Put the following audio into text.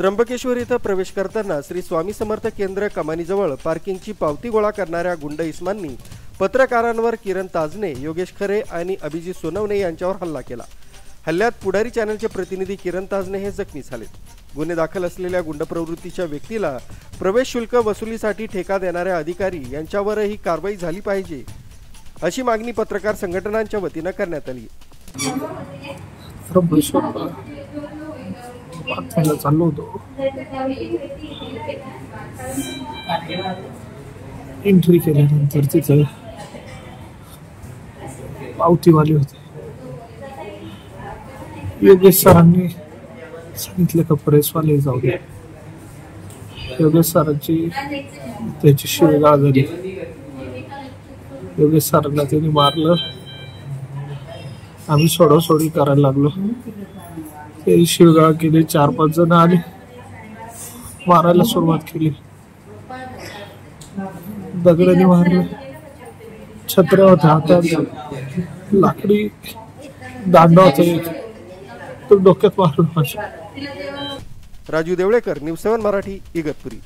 त्र्यंबकेश्वर इथं प्रवेश करताना श्री स्वामी समर्थ केंद्र कमानीजवळ पार्किंगची पावती गोळा करणाऱ्या गुंड इस्मांनी पत्रकारांवर किरण ताजने, योगेश खरे आणि अभिजित सोनवणे यांच्यावर हल्ला केला। हल्ल्यात पुढारी चॅनलचे प्रतिनिधी किरण ताजने हे जखमी झाले। गुन्हे दाखल असलेल्या गुंड प्रवृत्तीच्या व्यक्तीला प्रवेश शुल्क वसुलीसाठी ठेका देणाऱ्या अधिकारी यांच्यावरही कारवाई झाली पाहिजे, अशी मागणी पत्रकार संघटनांच्या वतीने करण्यात आली। चाललो होतो, एंट्री केल्यानंतर तिथे पावतीवाले होते। योगेश सरांनी सांगितलं का प्रेसवाले जाऊ दे। योगेश सरांची त्याची शिवीगाळ झाली। योगेश सरांना त्यांनी मारलं। आम्ही सोडोसोडी करायला लागलो। ते शिवीगाळ केली। 4-5 जण आले, मारायला सुरुवात केली। दगडाने मारले। छत्र्या होत्या हातात, लाकडी दांडा होता, तो डोक्यात मारला। राजू देवळेकर, न्यूज 7 मराठी, इगतपुरी।